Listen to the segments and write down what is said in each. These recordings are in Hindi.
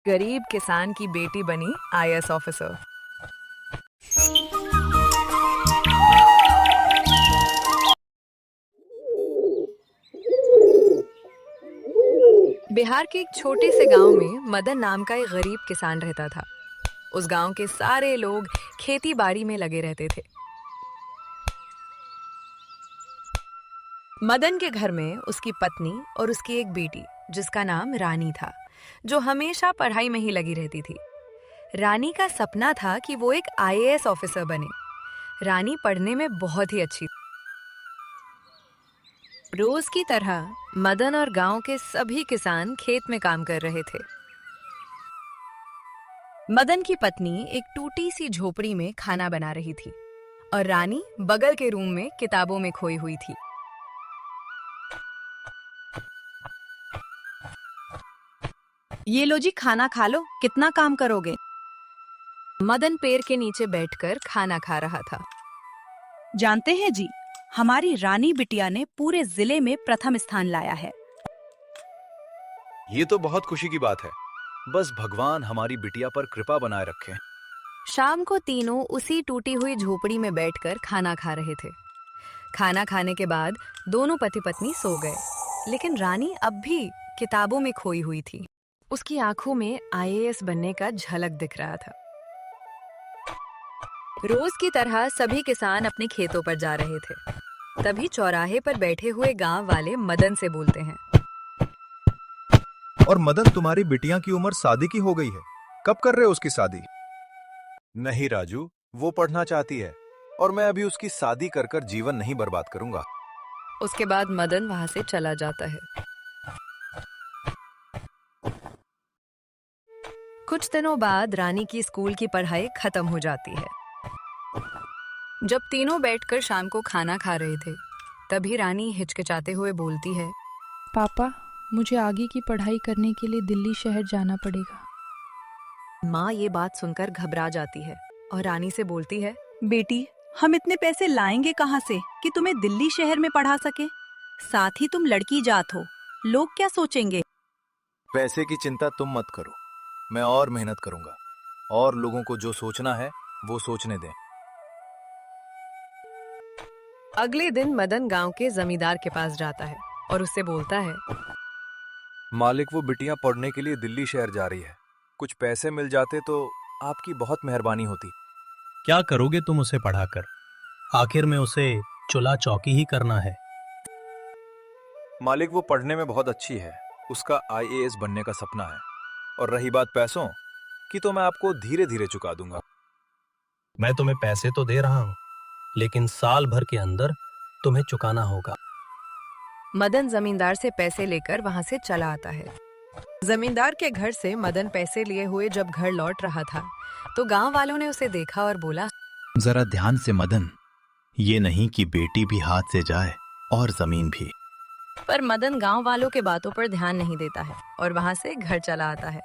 गरीब किसान की बेटी बनी आईएएस ऑफिसर। बिहार के एक छोटे से गांव में मदन नाम का एक गरीब किसान रहता था। उस गांव के सारे लोग खेती बाड़ी में लगे रहते थे। मदन के घर में उसकी पत्नी और उसकी एक बेटी जिसका नाम रानी था, जो हमेशा पढ़ाई में ही लगी रहती थी। रानी का सपना था कि वो एक आईएएस ऑफिसर बने। रानी पढ़ने में बहुत ही अच्छी थी। रोज की तरह मदन और गांव के सभी किसान खेत में काम कर रहे थे। मदन की पत्नी एक टूटी सी झोपड़ी में खाना बना रही थी और रानी बगल के रूम में किताबों में खोई हुई थी। ये लो जी, खाना खा लो, कितना काम करोगे। मदन पेड़ के नीचे बैठकर खाना खा रहा था। जानते हैं जी, हमारी रानी बिटिया ने पूरे जिले में प्रथम स्थान लाया है। ये तो बहुत खुशी की बात है। बस भगवान हमारी बिटिया पर कृपा बनाए रखे। शाम को तीनों उसी टूटी हुई झोपड़ी में बैठकर खाना खा रहे थे। खाना खाने के बाद दोनों पति पत्नी सो गए, लेकिन रानी अब भी किताबों में खोई हुई थी। उसकी आंखों में आईएएस बनने का झलक दिख रहा था। रोज की तरह सभी किसान अपने खेतों पर जा रहे थे। तभी चौराहे पर बैठे हुए गांव वाले मदन से बोलते हैं, और मदन, तुम्हारी बिटिया की उम्र शादी की हो गई है, कब कर रहे हो उसकी शादी? नहीं राजू, वो पढ़ना चाहती है और मैं अभी उसकी शादी कर कर जीवन नहीं बर्बाद करूंगा। उसके बाद मदन वहां से चला जाता है। कुछ दिनों बाद रानी की स्कूल की पढ़ाई खत्म हो जाती है। जब तीनों बैठकर शाम को खाना खा रहे थे, तभी रानी हिचकिचाते हुए बोलती है, पापा, मुझे आगे की पढ़ाई करने के लिए दिल्ली शहर जाना पड़ेगा। माँ ये बात सुनकर घबरा जाती है और रानी से बोलती है, बेटी, हम इतने पैसे लाएंगे कहाँ से कि तुम्हें दिल्ली शहर में पढ़ा सके। साथ ही तुम लड़की जात हो, लोग क्या सोचेंगे। पैसे की चिंता तुम मत करो, मैं और मेहनत करूंगा और लोगों को जो सोचना है वो सोचने दें। अगले दिन मदन गांव के जमींदार के पास जाता है और उससे बोलता है, मालिक, वो बिटिया पढ़ने के लिए दिल्ली शहर जा रही है। कुछ पैसे मिल जाते तो आपकी बहुत मेहरबानी होती। क्या करोगे तुम उसे पढ़ाकर? आखिर में उसे चूल्हा चौकी ही करना है। मालिक, वो पढ़ने में बहुत अच्छी है, उसका आईएएस बनने का सपना है। और रही बात पैसों की, तो मैं आपको धीरे धीरे चुका दूंगा। मैं तुम्हें पैसे तो दे रहा हूं, लेकिन साल भर के अंदर तुम्हें चुकाना होगा। मदन जमींदार से पैसे लेकर वहां से चला आता है। जमींदार के घर से मदन पैसे लिए हुए जब घर लौट रहा था, तो गांव वालों ने उसे देखा और बोला, जरा ध्यान से मदन, ये नहीं कि बेटी भी हाथ से जाए और जमीन भी। पर मदन गांव वालों के बातों पर ध्यान नहीं देता है और वहां से घर चला आता है।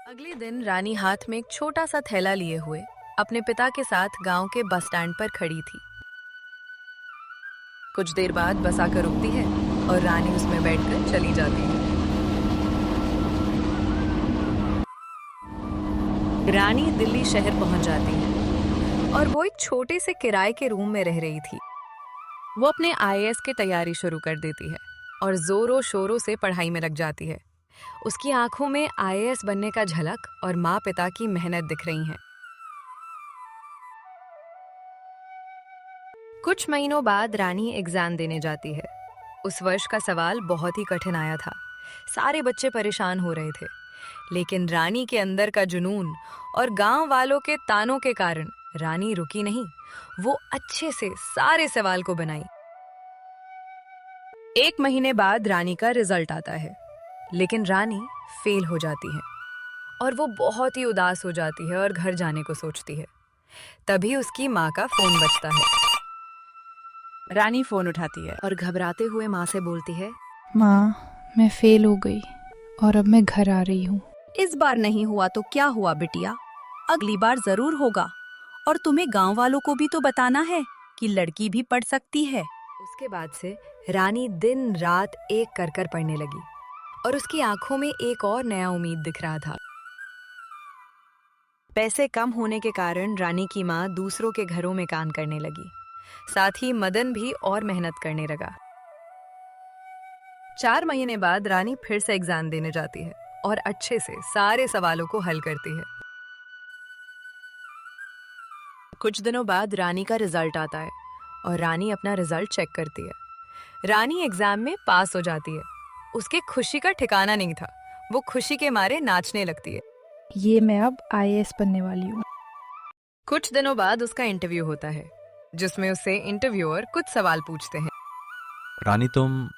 अगले दिन रानी हाथ में एक छोटा सा थैला लिए हुए अपने पिता के साथ गांव के बस स्टैंड पर खड़ी थी। कुछ देर बाद बस आकर रुकती है और रानी उसमें बैठकर चली जाती है। रानी दिल्ली शहर पहुंच जाती है और वो एक छोटे से किराए के रूम में रह रही थी। वो अपने आईएएस की तैयारी शुरू कर देती है और जोरों शोरों से पढ़ाई में लग जाती है। उसकी आंखों में आईएएस बनने का झलक और माँ पिता की मेहनत दिख रही है। कुछ महीनों बाद रानी एग्जाम देने जाती है। उस वर्ष का सवाल बहुत ही कठिन आया था। सारे बच्चे परेशान हो रहे थे, लेकिन रानी के अंदर का जुनून और गांव वालों के तानों के कारण रानी रुकी नहीं। वो अच्छे से सारे सवाल को बनाई। 1 महीने बाद रानी का रिजल्ट आता है, लेकिन रानी फेल हो जाती है और वो बहुत ही उदास हो जाती है और घर जाने को सोचती है। तभी उसकी माँ का फोन बजता है। रानी फोन उठाती है और घबराते हुए माँ से बोलती है, माँ, मैं फेल हो गई और अब मैं घर आ रही हूँ। इस बार नहीं हुआ तो क्या हुआ बिटिया, अगली बार जरूर होगा। और तुम्हें गांव वालों को भी तो बताना है कि लड़की भी पढ़ सकती है। उसके बाद से रानी दिन रात एक कर कर पढ़ने लगी और उसकी आंखों में एक और नया उम्मीद दिख रहा था। पैसे कम होने के कारण रानी की माँ दूसरों के घरों में काम करने लगी। साथ ही मदन भी और मेहनत करने लगा। 4 महीने बाद रानी फिर से एग्जाम देने जाती है और अच्छे से सारे सवालों को हल करती है। कुछ दिनों बाद रानी का रिजल्ट आता है और रानी अपना रिजल्ट चेक करती है। रानी एग्जाम में पास हो जाती है। उसके खुशी का ठिकाना नहीं था। वो खुशी के मारे नाचने लगती है। ये मैं अब आईएएस बनने वाली हूँ। कुछ दिनों बाद उसका इंटरव्यू होता है, जिसमें उससे इंटरव्यूअर कुछ सवाल पूछते हैं। रानी, तुम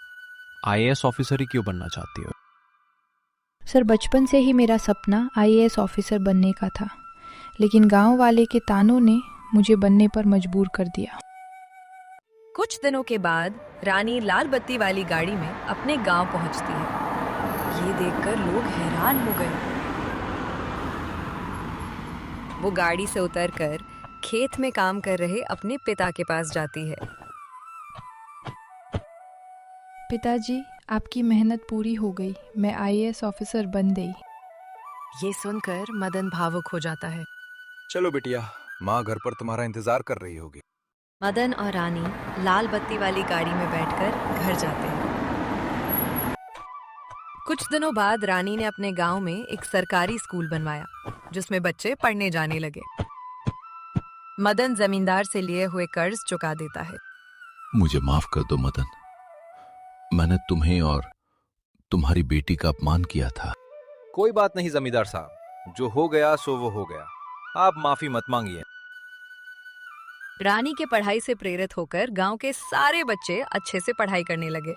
आईएएस ऑफिसर ही क्यों बनना चाहती हो? सर, बचपन से ही मेरा सपना आईएएस ऑफिसर बनने का था, लेकिन गांव वाले के तानों ने मुझे बनने पर मजबूर कर दिया। कुछ दिनों के बाद रानी लाल बत्ती वाली गाड़ी में अपने गांव पहुंचती है। ये देखकर लोग हैरान हो गए। वो गाड़ी से उतरकर खेत में काम कर रहे अपने पिता के पास जाती है। पिताजी, आपकी मेहनत पूरी हो गई। मैं आईएएस ऑफिसर बन गई। ये सुनकर मदन भावुक हो जाता है। चलो बिटिया, माँ घर पर तुम्हारा इंतजार कर रही होगी। मदन और रानी लाल बत्ती वाली गाड़ी में बैठकर घर जाते हैं। कुछ दिनों बाद रानी ने अपने गांव में एक सरकारी स्कूल बनवाया, जिसमें बच्चे पढ़ने जाने लगे। मदन जमींदार से लिए हुए कर्ज चुका देता है। मुझे माफ कर दो मदन, मैंने तुम्हें और तुम्हारी बेटी का अपमान किया था। कोई बात नहीं जमींदार साहब, जो हो गया सो वो हो गया। आप माफी मत मांगिए। रानी के पढ़ाई से प्रेरित होकर गांव के सारे बच्चे अच्छे से पढ़ाई करने लगे।